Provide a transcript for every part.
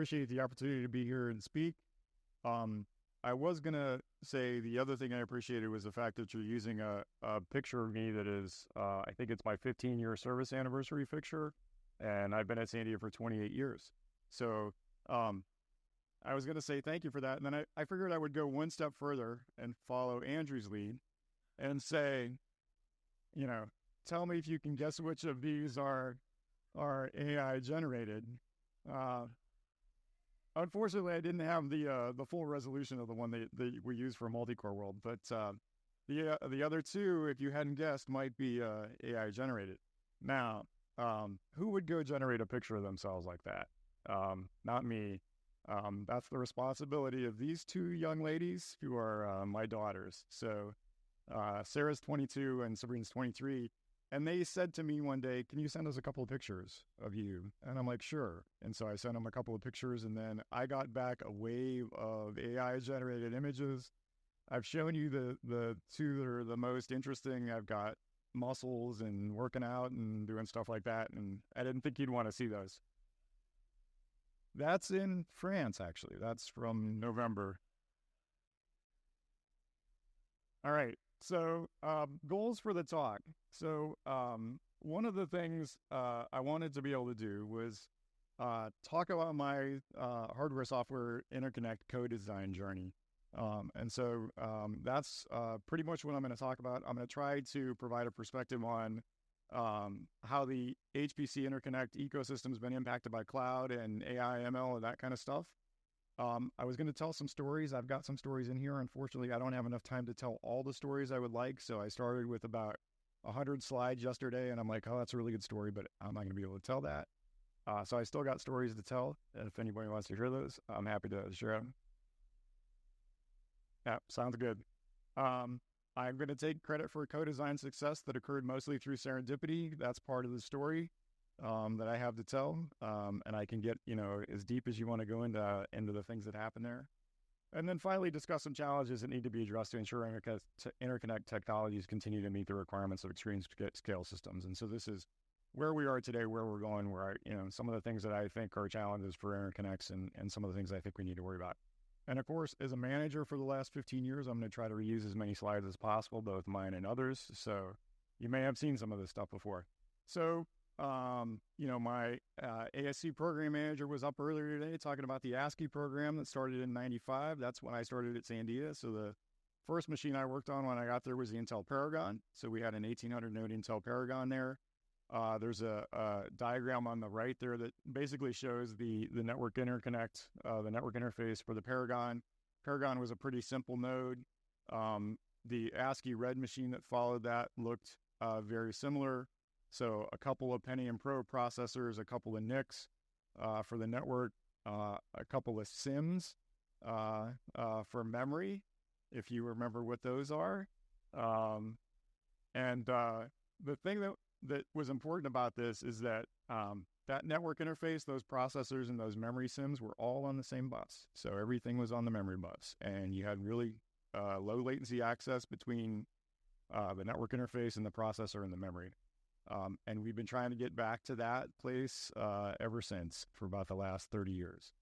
appreciate the opportunity to be here and speak. I was going to say the other thing I appreciated was the fact that you're using a picture of me that is, I think it's my 15-year service anniversary picture, and I've been at Sandia for 28 years. So I was going to say thank you for that. And then I figured I would go one step further and follow Andrew's lead and say, tell me if you can guess which of these are AI generated. Unfortunately, I didn't have the full resolution of the one that we use for a multi-core world, but the other two, if you hadn't guessed, might be AI generated. Now, who would go generate a picture of themselves like that? Not me. That's the responsibility of these two young ladies who are my daughters. So Sarah's 22 and Sabrina's 23. And they said to me one day, can you send us a couple of pictures of you? And I'm like, sure. And so I sent them a couple of pictures, and then I got back a wave of AI-generated images. I've shown you the two that are the most interesting. I've got muscles and working out and doing stuff like that, and I didn't think you'd want to see those. That's in France, actually. That's from November. All right. So goals for the talk. So one of the things I wanted to be able to do was talk about my hardware-software interconnect co-design journey. And so that's pretty much what I'm going to talk about. I'm going to try to provide a perspective on how the HPC interconnect ecosystem has been impacted by cloud and AI, ML, and that kind of stuff. I was going to tell some stories. I've got some stories in here. Unfortunately, I don't have enough time to tell all the stories I would like. So I started with about 100 slides yesterday, and I'm like, oh, that's a really good story, but I'm not going to be able to tell that. So I still got stories to tell. And if anybody wants to hear those, I'm happy to share them. Yeah, sounds good. I'm going to take credit for co-design success that occurred mostly through serendipity. That's part of the story that I have to tell. And I can get, as deep as you want to go into the things that happen there. And then finally discuss some challenges that need to be addressed to ensure interconnect technologies continue to meet the requirements of extreme scale systems. And so this is where we are today, where we're going, where some of the things that I think are challenges for interconnects and some of the things I think we need to worry about. And of course, as a manager for the last 15 years, I'm going to try to reuse as many slides as possible, both mine and others. So you may have seen some of this stuff before. So, my ASC program manager was up earlier today talking about the ASCII program that started in 95. That's when I started at Sandia. So the first machine I worked on when I got there was the Intel Paragon. So we had an 1800 node Intel Paragon there. There's a diagram on the right there that basically shows the network interconnect, the network interface for the Paragon. Paragon was a pretty simple node. The ASCII red machine that followed that looked very similar. So a couple of Pentium Pro processors, a couple of NICs for the network, a couple of SIMs for memory, if you remember what those are. And the thing that was important about this is that that network interface, those processors and those memory SIMs were all on the same bus. So everything was on the memory bus, and you had really low latency access between the network interface and the processor and the memory. And we've been trying to get back to that place ever since for about the last 30 years.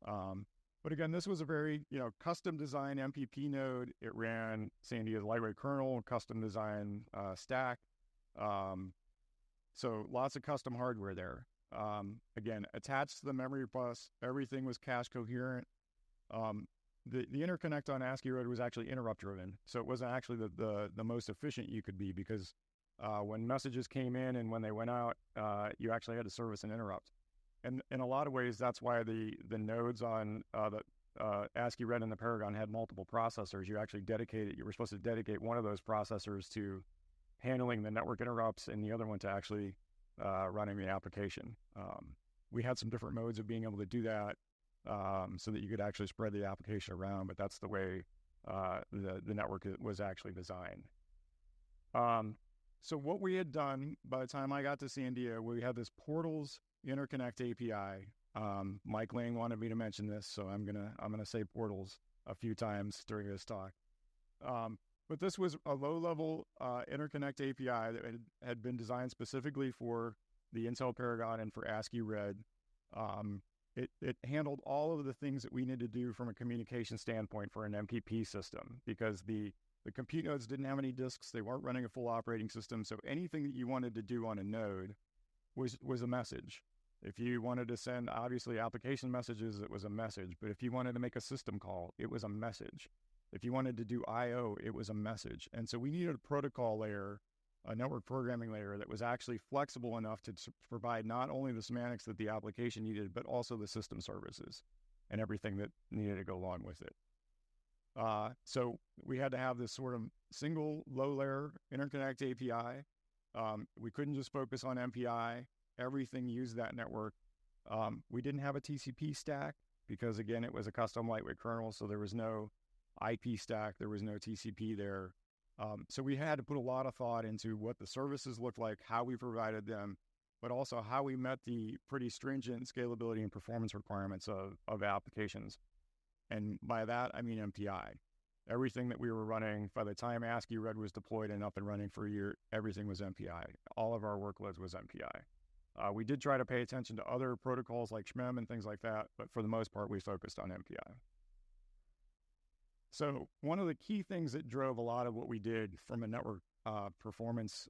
But again, this was a very, custom design MPP node. It ran Sandia's lightweight kernel, custom design stack. So lots of custom hardware there. Again, attached to the memory bus, everything was cache coherent. The interconnect on ASCII Road was actually interrupt driven. So it wasn't actually the most efficient you could be, because when messages came in and when they went out, you actually had to service an interrupt. And in a lot of ways, that's why the nodes on the ASCII Red and the Paragon had multiple processors. You were supposed to dedicate one of those processors to handling the network interrupts and the other one to actually running the application. We had some different modes of being able to do that so that you could actually spread the application around, but that's the way the network was actually designed. So what we had done by the time I got to Sandia, we had this Portals interconnect API. Mike Lang wanted me to mention this, so I'm gonna say Portals a few times during this talk. But this was a low-level interconnect API that had been designed specifically for the Intel Paragon and for ASCII Red. it handled all of the things that we needed to do from a communication standpoint for an MPP system, because the compute nodes didn't have any disks. They weren't running a full operating system. So anything that you wanted to do on a node was a message. If you wanted to send, obviously, application messages, it was a message. But if you wanted to make a system call, it was a message. If you wanted to do I/O, it was a message. And so we needed a protocol layer, a network programming layer that was actually flexible enough to provide not only the semantics that the application needed, but also the system services and everything that needed to go along with it. So we had to have this sort of single low-layer interconnect API. We couldn't just focus on MPI. Everything used that network. We didn't have a TCP stack because, again, it was a custom lightweight kernel, so there was no IP stack. There was no TCP there. So we had to put a lot of thought into what the services looked like, how we provided them, but also how we met the pretty stringent scalability and performance requirements of applications. And by that, I mean MPI. Everything that we were running, by the time ASCII Red was deployed and up and running for a year, everything was MPI. All of our workloads was MPI. We did try to pay attention to other protocols like SHMEM and things like that, but for the most part, we focused on MPI. So one of the key things that drove a lot of what we did from a network performance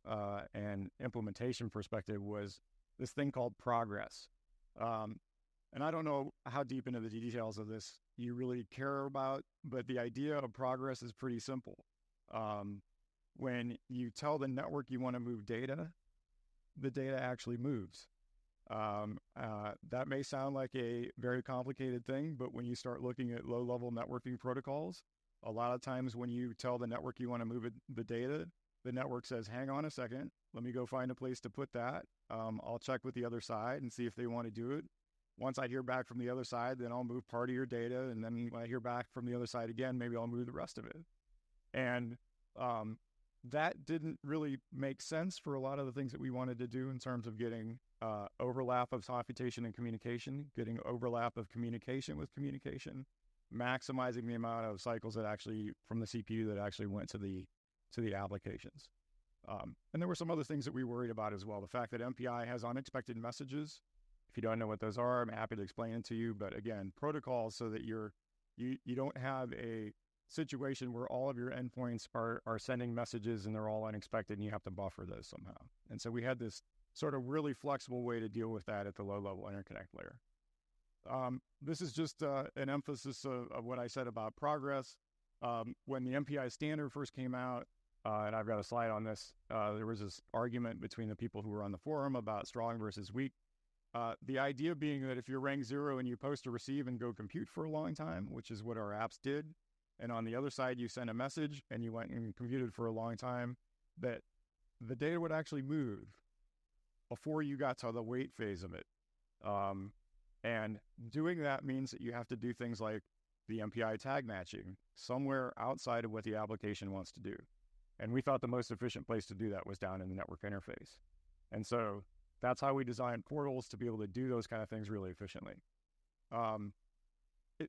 and implementation perspective was this thing called progress. And I don't know how deep into the details of this you really care about, but the idea of progress is pretty simple. When you tell the network you want to move data, the data actually moves. That may sound like a very complicated thing, but when you start looking at low-level networking protocols, a lot of times when you tell the network you want to move the data, the network says, hang on a second, let me go find a place to put that. I'll check with the other side and see if they want to do it. Once I hear back from the other side, then I'll move part of your data. And then when I hear back from the other side again, maybe I'll move the rest of it. And that didn't really make sense for a lot of the things that we wanted to do in terms of getting overlap of computation and communication, getting overlap of communication with communication, maximizing the amount of cycles that actually, from the CPU that actually went to the applications. And there were some other things that we worried about as well. The fact that MPI has unexpected messages. If you don't know what those are, I'm happy to explain it to you. But again, protocols so that you don't have a situation where all of your endpoints are sending messages and they're all unexpected and you have to buffer those somehow. And so we had this sort of really flexible way to deal with that at the low-level interconnect layer. This is just an emphasis of what I said about progress. When the MPI standard first came out, and I've got a slide on this, there was this argument between the people who were on the forum about strong versus weak. The idea being that if you're rank 0 and you post or receive and go compute for a long time, which is what our apps did, and on the other side you send a message and you went and computed for a long time, that the data would actually move before you got to the wait phase of it. And doing that means that you have to do things like the MPI tag matching somewhere outside of what the application wants to do. And we thought the most efficient place to do that was down in the network interface. And so that's how we designed portals to be able to do those kind of things really efficiently.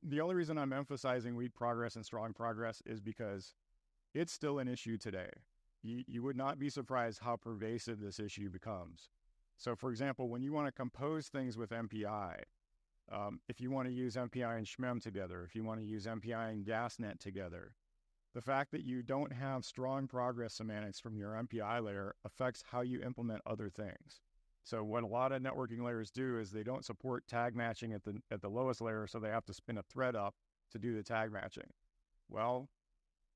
The only reason I'm emphasizing weak progress and strong progress is because it's still an issue today. You would not be surprised how pervasive this issue becomes. So for example, when you want to compose things with MPI, if you want to use MPI and SHMEM together, if you want to use MPI and GasNet together, the fact that you don't have strong progress semantics from your MPI layer affects how you implement other things. So what a lot of networking layers do is they don't support tag matching at the lowest layer, so they have to spin a thread up to do the tag matching. Well,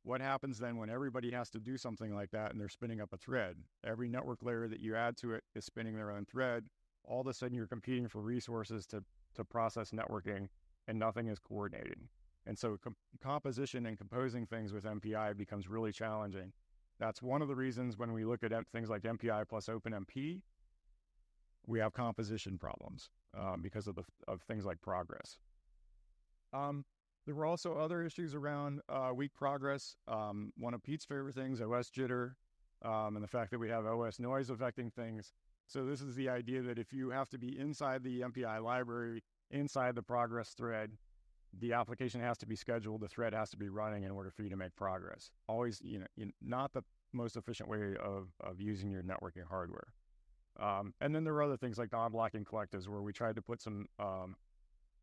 what happens then when everybody has to do something like that and they're spinning up a thread? Every network layer that you add to it is spinning their own thread. All of a sudden you're competing for resources to process networking, and nothing is coordinating. And so composition and composing things with MPI becomes really challenging. That's one of the reasons when we look at things like MPI plus OpenMP, we have composition problems because of things like progress. There were also other issues around weak progress. One of Pete's favorite things, OS jitter, and the fact that we have OS noise affecting things. So this is the idea that if you have to be inside the MPI library, inside the progress thread, the application has to be scheduled, the thread has to be running in order for you to make progress. Always, not the most efficient way of using your networking hardware. And then there were other things like non-blocking collectives where we tried to put some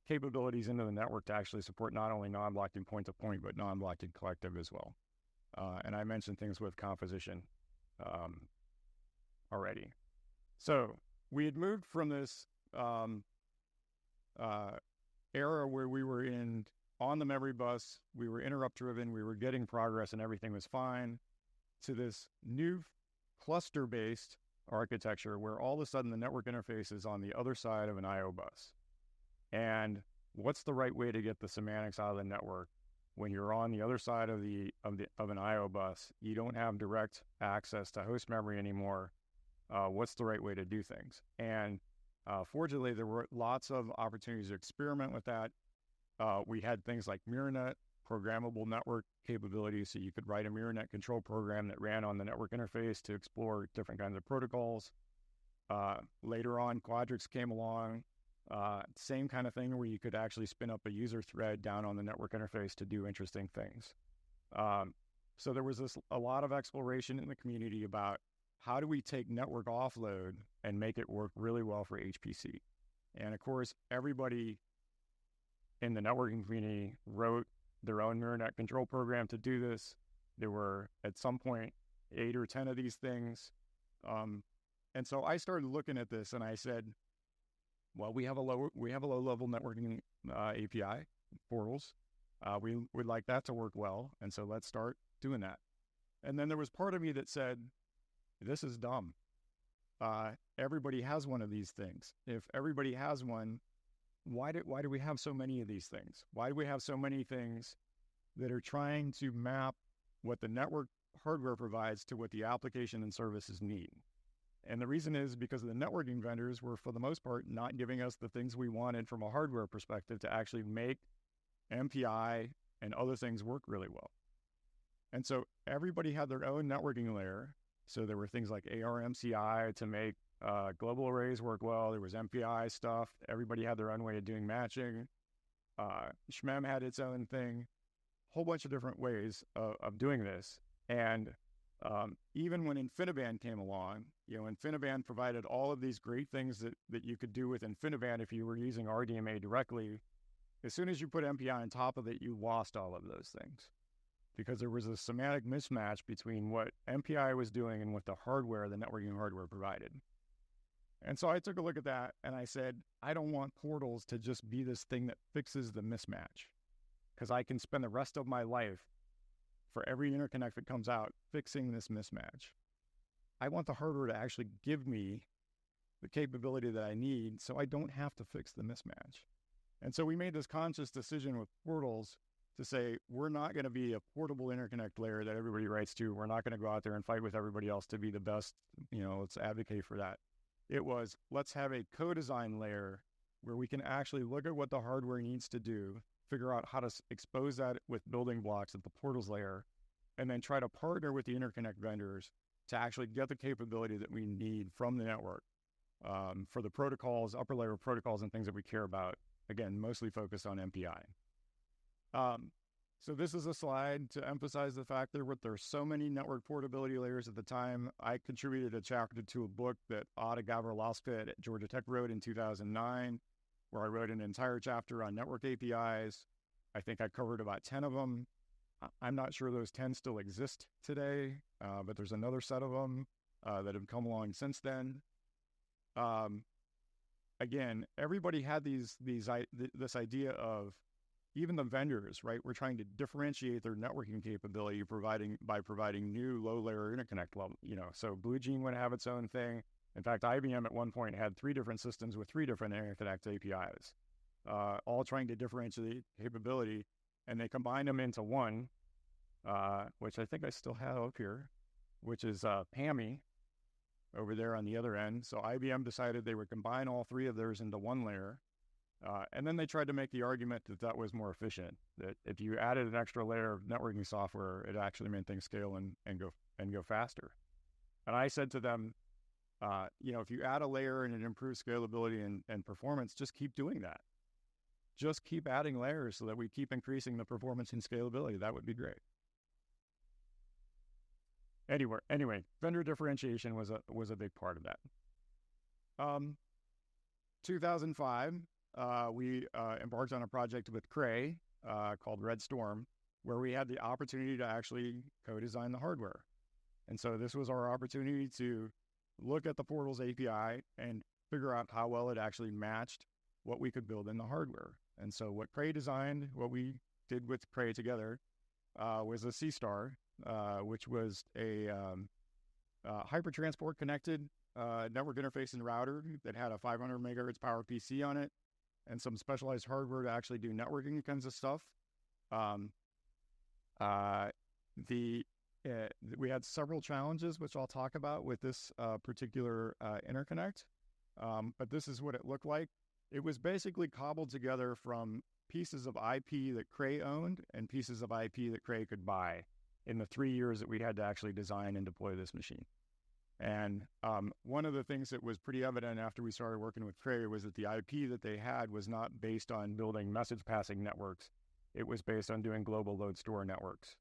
capabilities into the network to actually support not only non-blocking point-to-point, but non-blocking collective as well. And I mentioned things with composition already. So we had moved from this era where we were on the memory bus, we were interrupt-driven, we were getting progress, and everything was fine, to this new cluster-based architecture where all of a sudden the network interface is on the other side of an I/O bus. And what's the right way to get the semantics out of the network when you're on the other side of an I/O bus? You don't have direct access to host memory anymore. What's the right way to do things? And fortunately, there were lots of opportunities to experiment with that. We had things like MirrorNet, programmable network capabilities, so you could write a MirrorNet control program that ran on the network interface to explore different kinds of protocols. Later on, Quadrix came along, same kind of thing where you could actually spin up a user thread down on the network interface to do interesting things. So there was a lot of exploration in the community about how do we take network offload and make it work really well for HPC. And of course, everybody in the networking community wrote their own MirrorNet control program to do this. There were, at some point, 8 or 10 of these things. And so I started looking at this and I said, well, we have a low-level networking API, portals. We would like that to work well, and so let's start doing that. And then there was part of me that said, this is dumb. Everybody has one of these things. If everybody has one, why do we have so many of these things? Why do we have so many things that are trying to map what the network hardware provides to what the application and services need? And the reason is because the networking vendors were, for the most part, not giving us the things we wanted from a hardware perspective to actually make MPI and other things work really well. And so everybody had their own networking layer. So there were things like ARMCI to make global arrays work well. There was MPI stuff. Everybody had their own way of doing matching. SHMEM had its own thing. Whole bunch of different ways of doing this. And even when InfiniBand came along, InfiniBand provided all of these great things that you could do with InfiniBand if you were using RDMA directly. As soon as you put MPI on top of it, you lost all of those things because there was a semantic mismatch between what MPI was doing and what the networking hardware provided. And so I took a look at that and I said, I don't want portals to just be this thing that fixes the mismatch, because I can spend the rest of my life for every interconnect that comes out fixing this mismatch. I want the hardware to actually give me the capability that I need so I don't have to fix the mismatch. And so we made this conscious decision with portals to say, we're not going to be a portable interconnect layer that everybody writes to. We're not going to go out there and fight with everybody else to be the best. Let's advocate for that. It was, let's have a co-design layer where we can actually look at what the hardware needs to do, figure out how to expose that with building blocks at the portals layer, and then try to partner with the interconnect vendors to actually get the capability that we need from the network for the protocols, upper layer protocols and things that we care about, again, mostly focused on MPI. So this is a slide to emphasize the fact that there are so many network portability layers at the time. I contributed a chapter to a book that Ada Gavrilowska at Georgia Tech wrote in 2009, where I wrote an entire chapter on network APIs. I think I covered about 10 of them. I'm not sure those 10 still exist today, but there's another set of them that have come along since then. Again, everybody had this idea of, even the vendors, right? We're trying to differentiate their networking capability by providing new low-layer interconnect level. So BlueJean would have its own thing. In fact, IBM at one point had 3 different systems with 3 different interconnect APIs, all trying to differentiate capability, and they combined them into one, which I think I still have up here, which is PAMI over there on the other end. So IBM decided they would combine all 3 of theirs into one layer. And then they tried to make the argument that was more efficient, that if you added an extra layer of networking software, it actually made things scale and go faster. And I said to them, if you add a layer and it improves scalability and performance, just keep doing that. Just keep adding layers so that we keep increasing the performance and scalability. That would be great. Anyway, vendor differentiation was a big part of that. 2005, we embarked on a project with Cray called Red Storm, where we had the opportunity to actually co-design the hardware. And so this was our opportunity to look at the Portals API and figure out how well it actually matched what we could build in the hardware. And so what Cray designed, what we did with Cray together, was a C-Star, which was a hypertransport connected network interface and router that had a 500 megahertz power PC on it and some specialized hardware to actually do networking kinds of stuff. We had several challenges, which I'll talk about with this particular interconnect, but this is what it looked like. It was basically cobbled together from pieces of IP that Cray owned and pieces of IP that Cray could buy in the 3 years that we had to actually design and deploy this machine. And one of the things that was pretty evident after we started working with Cray was that the IP that they had was not based on building message passing networks. It was based on doing global load store networks.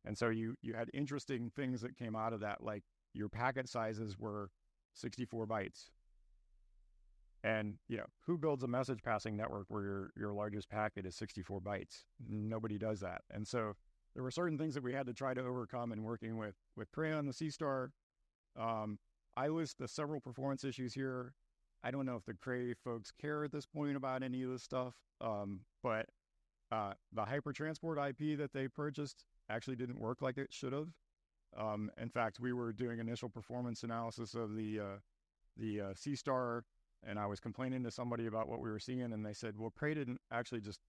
And so you had interesting things that came out of that, like your packet sizes were 64 bytes. And, who builds a message passing network where your largest packet is 64 bytes? Nobody does that. And so there were certain things that we had to try to overcome in working with Cray on the C-Star. I list the several performance issues here. I don't know if the Cray folks care at this point about any of this stuff, but the hypertransport IP that they purchased actually didn't work like it should have. In fact, we were doing initial performance analysis of the C-Star, and I was complaining to somebody about what we were seeing, and they said, well, Cray didn't actually just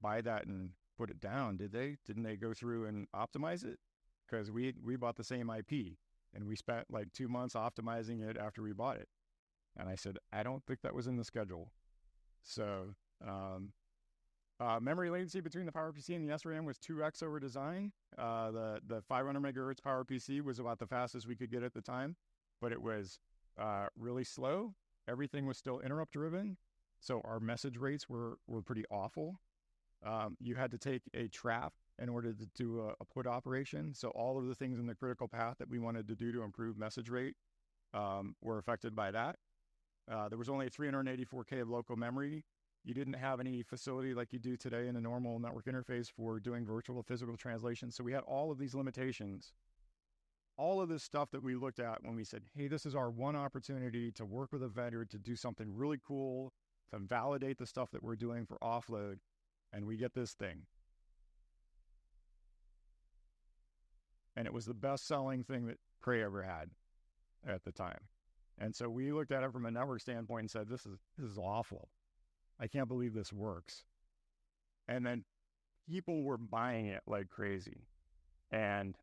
buy that and put it down, did they? Didn't they go through and optimize it? Because we bought the same IP, and we spent 2 months optimizing it after we bought it. And I said, I don't think that was in the schedule. So memory latency between the PowerPC and the SRAM was 2x over design. The 500 megahertz PowerPC was about the fastest we could get at the time, but it was really slow. Everything was still interrupt driven. So our message rates were pretty awful. You had to take a trap in order to do a put operation. So all of the things in the critical path that we wanted to do to improve message rate were affected by that. There was only 384K of local memory. You didn't have any facility like you do today in a normal network interface for doing virtual physical translation. So we had all of these limitations. All of this stuff that we looked at when we said, hey, this is our one opportunity to work with a vendor to do something really cool, to validate the stuff that we're doing for offload, and we get this thing. And it was the best-selling thing that Cray ever had at the time. And so we looked at it from a network standpoint and said, this is awful. I can't believe this works. And then people were buying it like crazy. And,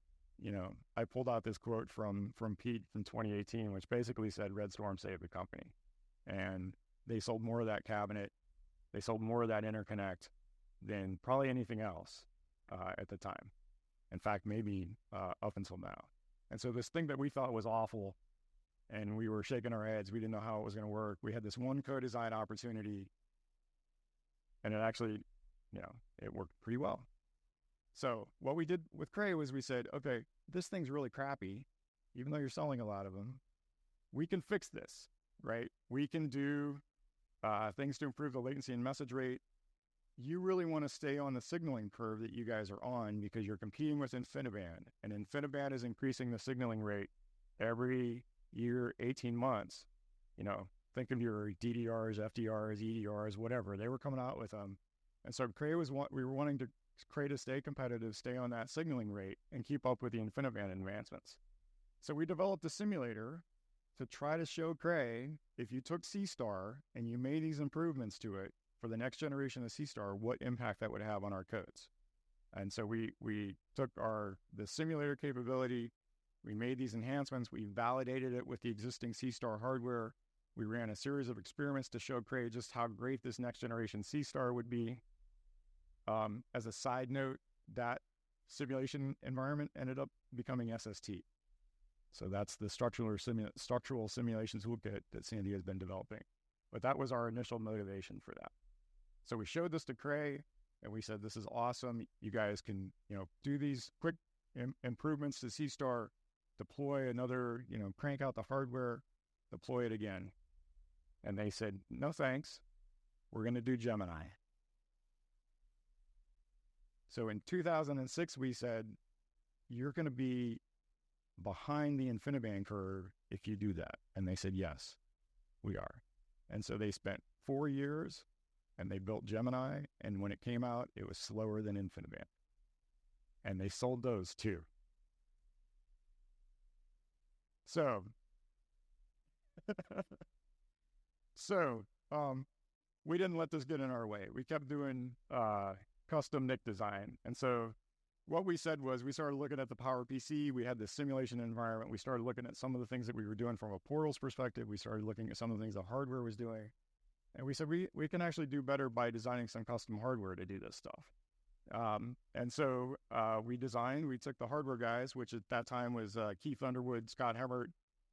I pulled out this quote from Pete from 2018, which basically said Red Storm saved the company. And they sold more of that cabinet. They sold more of that interconnect than probably anything else at the time. In fact, maybe up until now. And so this thing that we thought was awful, and we were shaking our heads, we didn't know how it was going to work. We had this one co-design opportunity, and it actually, it worked pretty well. So what we did with Cray was we said, okay, this thing's really crappy, even though you're selling a lot of them. We can fix this, right? We can do things to improve the latency and message rate. You really want to stay on the signaling curve that you guys are on because you're competing with InfiniBand, and InfiniBand is increasing the signaling rate every year, 18 months. Think of your DDRs, FDRs, EDRs, whatever. They were coming out with them. And so Cray we were wanting to Cray to stay competitive, stay on that signaling rate, and keep up with the InfiniBand advancements. So we developed a simulator to try to show Cray, if you took C-Star and you made these improvements to it for the next generation of C-Star, what impact that would have on our codes. And so we took the simulator capability, we made these enhancements, we validated it with the existing C-Star hardware. We ran a series of experiments to show Cray just how great this next generation C-Star would be. As a side note, that simulation environment ended up becoming SST. So that's the structural simulation toolkit that Sandy has been developing. But that was our initial motivation for that. So we showed this to Cray, and we said, this is awesome. You guys can, do these quick improvements to C-Star, deploy another, crank out the hardware, deploy it again. And they said, no thanks. we're going to do Gemini. So in 2006, we said, you're going to be behind the InfiniBand curve if you do that. And they said, yes, we are. And so they spent 4 years and they built Gemini. And when it came out, it was slower than InfiniBand. And they sold those too. So, we didn't let this get in our way. We kept doing custom NIC design. And so what we said was, we started looking at the PowerPC. We had this simulation environment. We started looking at some of the things that we were doing from a portals perspective. We started looking at some of the things the hardware was doing. And we said, we can actually do better by designing some custom hardware to do this stuff. And so we took the hardware guys, which at that time was Keith Underwood, Scott Hebert,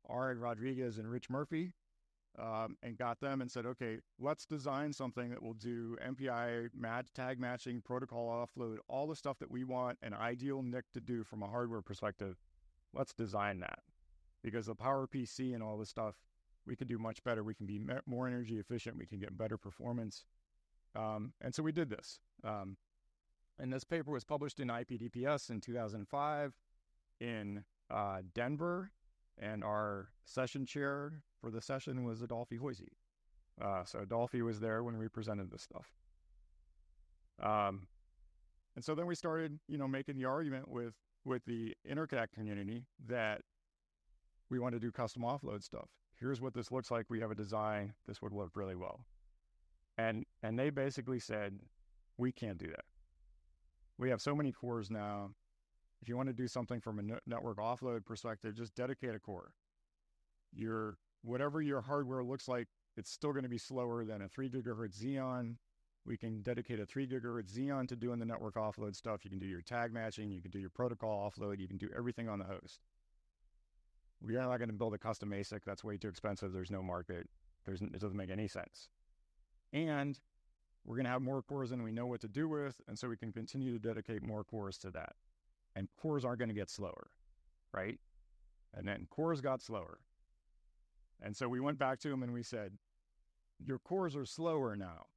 Ari Rodriguez, and Rich Murphy, and got them and said, okay, let's design something that will do MPI tag matching, protocol offload, all the stuff that we want an ideal NIC to do from a hardware perspective. Let's design that, because the PowerPC and all this stuff, we can do much better. We can be more energy efficient. We can get better performance. And so we did this. And this paper was published in IPDPS in 2005 in Denver. And our session chair for the session was Adolphe Hoisey. So Adolphe was there when we presented this stuff. And so then we started, making the argument with the interconnect community that we want to do custom offload stuff. Here's what this looks like. We have a design. This would work really well. And they basically said, we can't do that. We have so many cores now. If you want to do something from a network offload perspective, just dedicate a core. Whatever your hardware looks like, it's still going to be slower than a 3 gigahertz Xeon. We can dedicate a 3 gigahertz Xeon to doing the network offload stuff. You can do your tag matching. You can do your protocol offload. You can do everything on the host. We are not going to build a custom ASIC. That's way too expensive. There's no market. It doesn't make any sense. And we're going to have more cores than we know what to do with, and so we can continue to dedicate more cores to that. And cores aren't going to get slower, right? And then cores got slower. And so we went back to them and we said, your cores are slower now.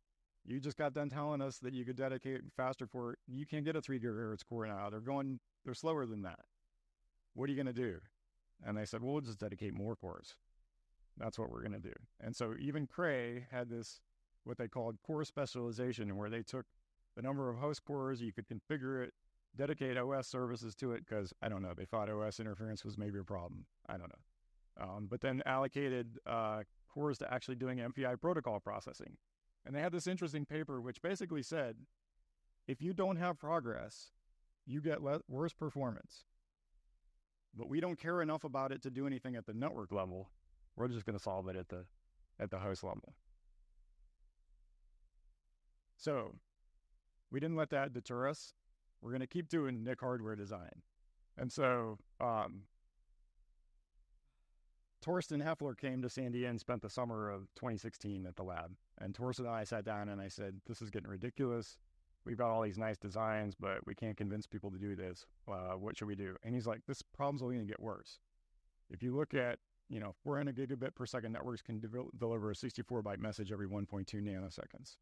You just got done telling us that you could dedicate faster core. You can't get a 3 gigahertz core now. They're slower than that. What are you going to do? And they said, well, we'll just dedicate more cores. That's what we're going to do. And so even Cray had this, what they called core specialization, where they took the number of host cores, you could configure it, dedicate OS services to it, because, I don't know, they thought OS interference was maybe a problem. I don't know. But then allocated cores to actually doing MPI protocol processing. And they had this interesting paper which basically said, if you don't have progress, you get worse performance. But we don't care enough about it to do anything at the network level. We're just going to solve it at the host level. So we didn't let that deter us. We're going to keep doing NIC hardware design. And so Torsten Heffler came to Sandia and spent the summer of 2016 at the lab. And Torsten and I sat down and I said, this is getting ridiculous. We've got all these nice designs, but we can't convince people to do this. What should we do? And he's like, this problem's only going to get worse. If you look at, 400 gigabit per second networks can deliver a 64-byte message every 1.2 nanoseconds.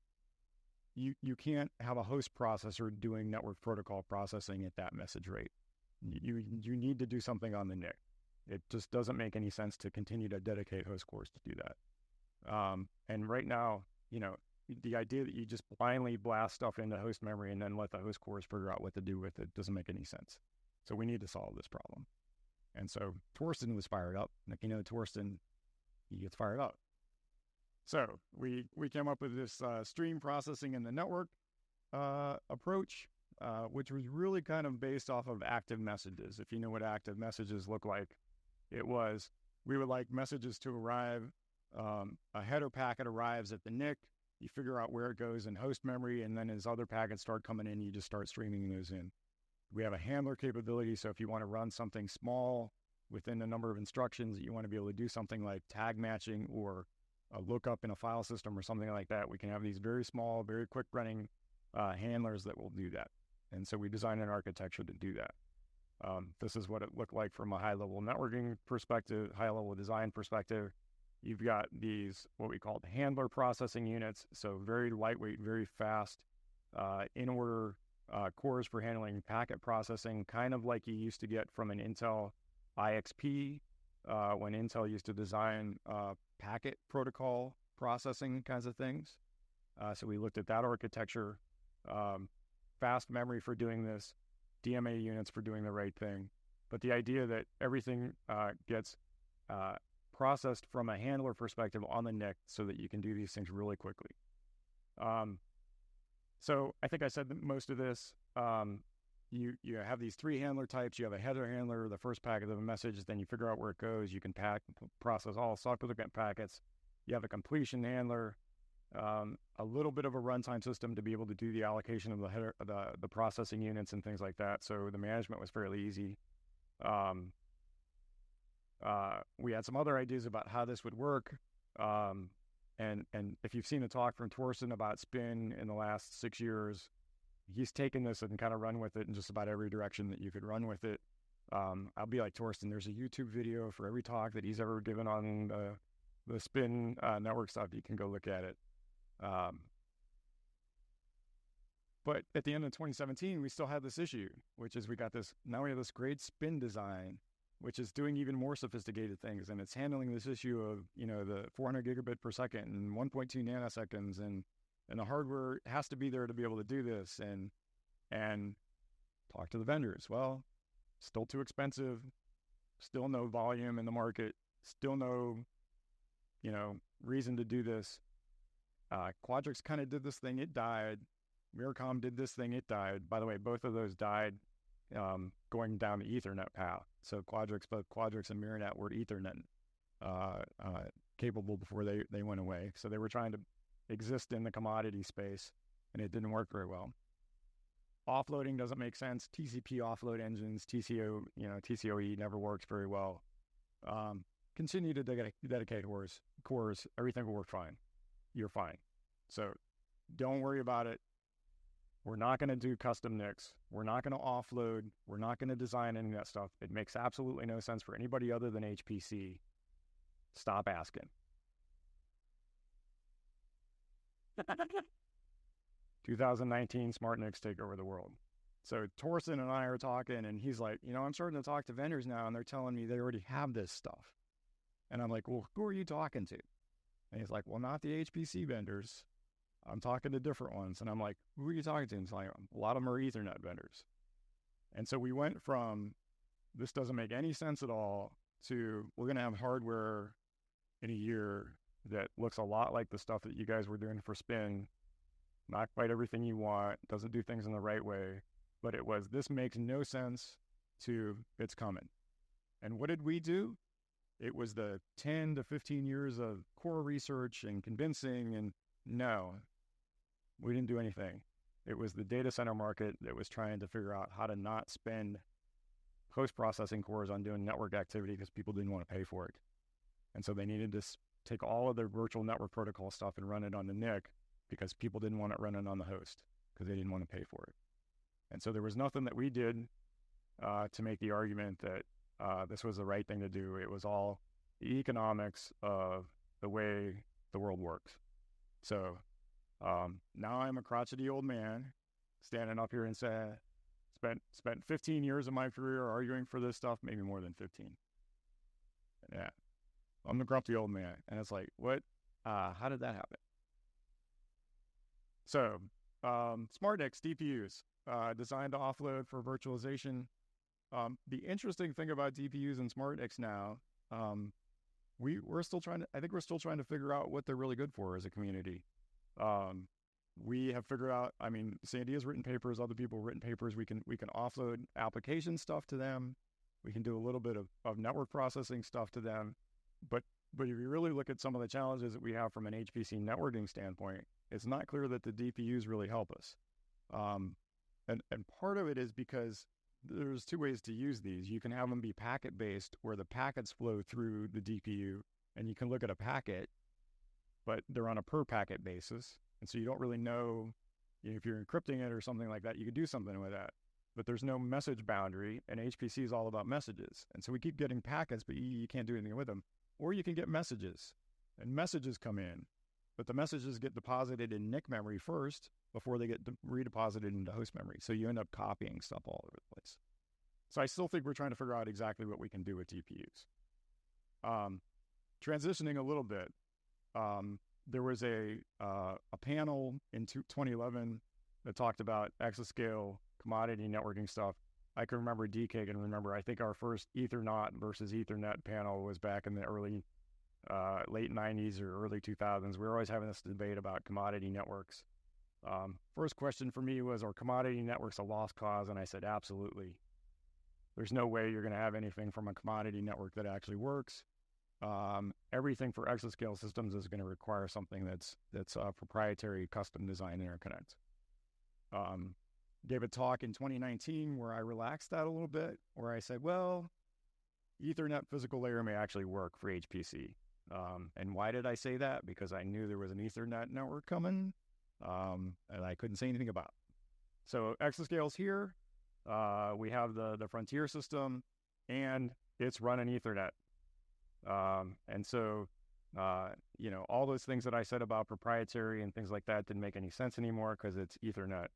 You can't have a host processor doing network protocol processing at that message rate. You need to do something on the NIC. It just doesn't make any sense to continue to dedicate host cores to do that. And right now, the idea that you just blindly blast stuff into host memory and then let the host cores figure out what to do with it doesn't make any sense. So we need to solve this problem. And so Torsten was fired up. And Torsten, he gets fired up. So we came up with this stream processing in the network approach, which was really kind of based off of active messages. If you know what active messages look like, we would like messages to arrive, a header packet arrives at the NIC, you figure out where it goes in host memory, and then as other packets start coming in, you just start streaming those in. We have a handler capability, so if you want to run something small within the number of instructions that you want to be able to do something like tag matching or a lookup in a file system or something like that, we can have these very small, very quick running handlers that will do that. And so we designed an architecture to do that. This is what it looked like from a high-level networking perspective, high-level design perspective. You've got these, what we call handler processing units, so very lightweight, very fast, in-order cores for handling packet processing, kind of like you used to get from an Intel IXP when Intel used to design packet protocol processing kinds of things. So we looked at that architecture, fast memory for doing this, DMA units for doing the right thing. But the idea that everything gets processed from a handler perspective on the NIC so that you can do these things really quickly. So I think I said most of this. You have these three handler types. You have a header handler, the first packet of a message, then you figure out where it goes. You can process all subsequent packets. You have a completion handler, a little bit of a runtime system to be able to do the allocation of the header, the processing units and things like that. So the management was fairly easy. We had some other ideas about how this would work. And if you've seen the talk from Torsten about spin in the last 6 years, he's taken this and kind of run with it in just about every direction that you could run with it. I'll be like Torsten. There's a YouTube video for every talk that he's ever given on the spin network stuff. You can go look at it. But at the end of 2017, we still had this issue, which is we have this great spin design, which is doing even more sophisticated things. And it's handling this issue of, the 400 gigabit per second and 1.2 nanoseconds. And the hardware has to be there to be able to do this. And talk to the vendors. Well, still too expensive, still no volume in the market, still no, reason to do this. Quadrix kind of did this thing, it died. Miracom did this thing, it died. By the way, both of those died going down the Ethernet path. So both Quadrix and Miranet were Ethernet capable before they went away. So they were trying to exist in the commodity space, and it didn't work very well. Offloading doesn't make sense. TCP offload engines, TCOE never works very well. Continue to dedicate cores. Everything will work fine. You're fine. So don't worry about it. We're not going to do custom NICs. We're not going to offload. We're not going to design any of that stuff. It makes absolutely no sense for anybody other than HPC. Stop asking. 2019, smart NICs take over the world. So Torsten and I are talking, and he's like, I'm starting to talk to vendors now, and they're telling me they already have this stuff. And I'm like, well, who are you talking to? And he's like, well, not the HPC vendors. I'm talking to different ones. And I'm like, who are you talking to? And he's like, a lot of them are Ethernet vendors. And so we went from, this doesn't make any sense at all, to we're going to have hardware in a year that looks a lot like the stuff that you guys were doing for spin. Not quite everything you want, doesn't do things in the right way. But it was, this makes no sense, to it's coming. And what did we do? It was the 10 to 15 years of core research and convincing, and no, we didn't do anything. It was the data center market that was trying to figure out how to not spend post-processing cores on doing network activity because people didn't want to pay for it. And so they needed to take all of their virtual network protocol stuff and run it on the NIC because people didn't want it running on the host because they didn't want to pay for it. And so there was nothing that we did to make the argument that this was the right thing to do. It was all the economics of the way the world works. So now I'm a crotchety old man standing up here and say, spent 15 years of my career arguing for this stuff, maybe more than 15. Yeah, I'm the grumpy old man. And it's like, what? How did that happen? So SmartNICs, DPUs, designed to offload for virtualization. The interesting thing about DPUs and SmartNICs now, we're still trying to figure out what they're really good for as a community. We have figured out, Sandy has written papers, other people have written papers. We can offload application stuff to them. We can do a little bit of network processing stuff to them. But if you really look at some of the challenges that we have from an HPC networking standpoint, it's not clear that the DPUs really help us. And part of it is because there's two ways to use these. You can have them be packet-based, where the packets flow through the DPU, and you can look at a packet, but they're on a per-packet basis. And so you don't really know, if you're encrypting it or something like that, you could do something with that. But there's no message boundary, and HPC is all about messages. And so we keep getting packets, but you can't do anything with them. Or you can get messages. and messages come in, but the messages get deposited in NIC memory first before they get redeposited into host memory. So you end up copying stuff all over the place. So I still think we're trying to figure out exactly what we can do with GPUs. Transitioning a little bit, there was a panel in 2011 that talked about exascale commodity networking stuff. I can remember DK and remember, I think our first Ethernet versus Ethernet panel was back in the late 90s or early 2000s. We were always having this debate about commodity networks. First question for me was, are commodity networks a lost cause? And I said, absolutely. There's no way you're going to have anything from a commodity network that actually works. Everything for exascale systems is going to require something that's proprietary, custom design interconnect. Gave a talk in 2019 where I relaxed that a little bit, where I said, well, Ethernet physical layer may actually work for HPC. And why did I say that? Because I knew there was an Ethernet network coming, and I couldn't say anything about it. So exascale's here. We have the Frontier system, and it's running Ethernet. And so, all those things that I said about proprietary and things like that didn't make any sense anymore because it's Ethernet.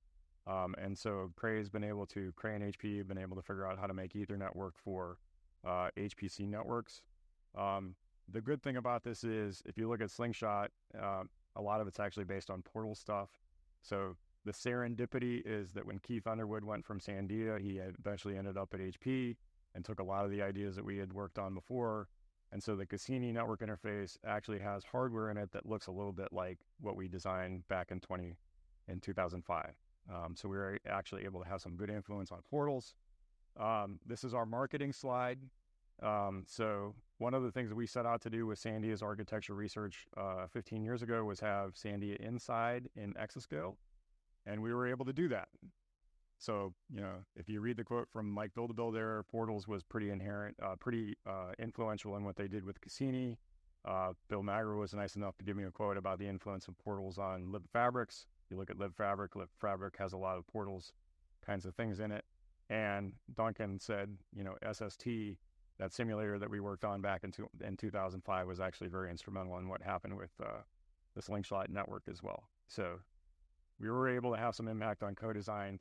And so Cray and HP have been able to figure out how to make Ethernet work for HPC networks. The good thing about this is if you look at Slingshot, a lot of it's actually based on portal stuff. So the serendipity is that when Keith Underwood went from Sandia, he eventually ended up at HP and took a lot of the ideas that we had worked on before. And so the Cassini network interface actually has hardware in it that looks a little bit like what we designed back in 2005. So we were actually able to have some good influence on portals. This is our marketing slide. So one of the things that we set out to do with Sandia's architecture research 15 years ago was have Sandia inside in exascale, and we were able to do that. So, if you read the quote from Mike Build-A-Build there, portals was pretty influential in what they did with Cassini. Bill Magro was nice enough to give me a quote about the influence of portals on libfabrics. You look at libfabric has a lot of portals kinds of things in it. And Duncan said, SST, that simulator that we worked on back in 2005 was actually very instrumental in what happened with the Slingshot network as well. So we were able to have some impact on co-design.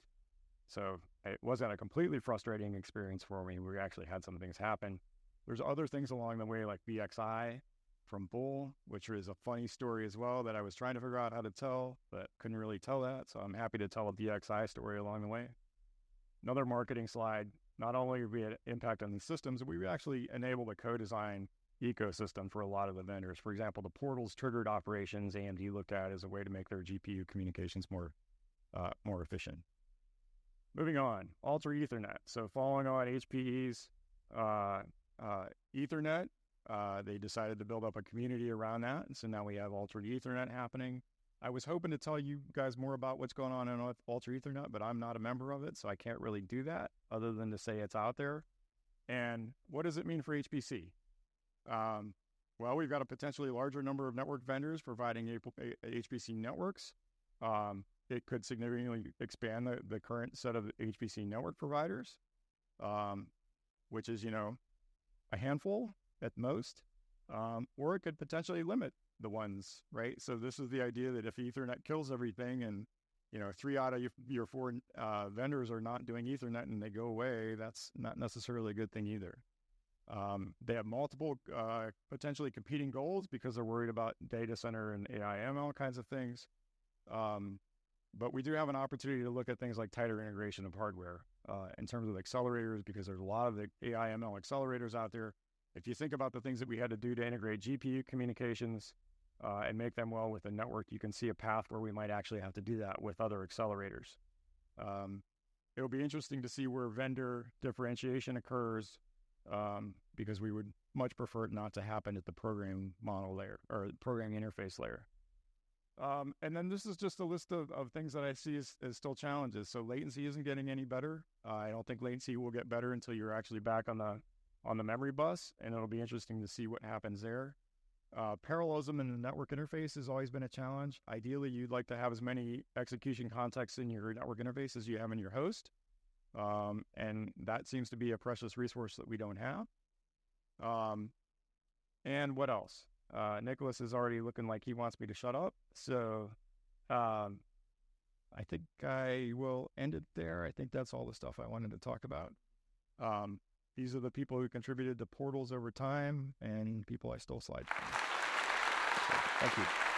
So it wasn't a completely frustrating experience for me. We actually had some things happen. There's other things along the way like BXI from Bull, which is a funny story as well that I was trying to figure out how to tell, but couldn't really tell that. So I'm happy to tell a BXI story along the way. Another marketing slide, not only did we had impact on the systems, we actually enabled a co-design ecosystem for a lot of the vendors. For example, the portals triggered operations AMD looked at as a way to make their GPU communications more efficient. Moving on, Ultra Ethernet. So following on HPE's Ethernet, they decided to build up a community around that. And so now we have Ultra Ethernet happening. I was hoping to tell you guys more about what's going on in Ultra Ethernet, but I'm not a member of it, so I can't really do that other than to say it's out there. And what does it mean for HPC? Well, we've got a potentially larger number of network vendors providing HPC networks. It could significantly expand the current set of HPC network providers, which is, a handful at most, or it could potentially limit the ones, right? So this is the idea that if Ethernet kills everything and, 3 out of your 4 vendors are not doing Ethernet and they go away, that's not necessarily a good thing either. They have multiple potentially competing goals because they're worried about data center and AI ML kinds of things. But we do have an opportunity to look at things like tighter integration of hardware in terms of accelerators, because there's a lot of the AI ML accelerators out there. If you think about the things that we had to do to integrate GPU communications and make them well with the network, you can see a path where we might actually have to do that with other accelerators. It'll be interesting to see where vendor differentiation occurs, because we would much prefer it not to happen at the program model layer or programming interface layer. And then this is just a list of things that I see as still challenges. So latency isn't getting any better. I don't think latency will get better until you're actually back on the memory bus, and it'll be interesting to see what happens there. Parallelism in the network interface has always been a challenge. Ideally, you'd like to have as many execution contexts in your network interface as you have in your host. And that seems to be a precious resource that we don't have. And what else? Nicholas is already looking like he wants me to shut up. So I think I will end it there. I think that's all the stuff I wanted to talk about. These are the people who contributed to portals over time and people I stole slides from. So, thank you.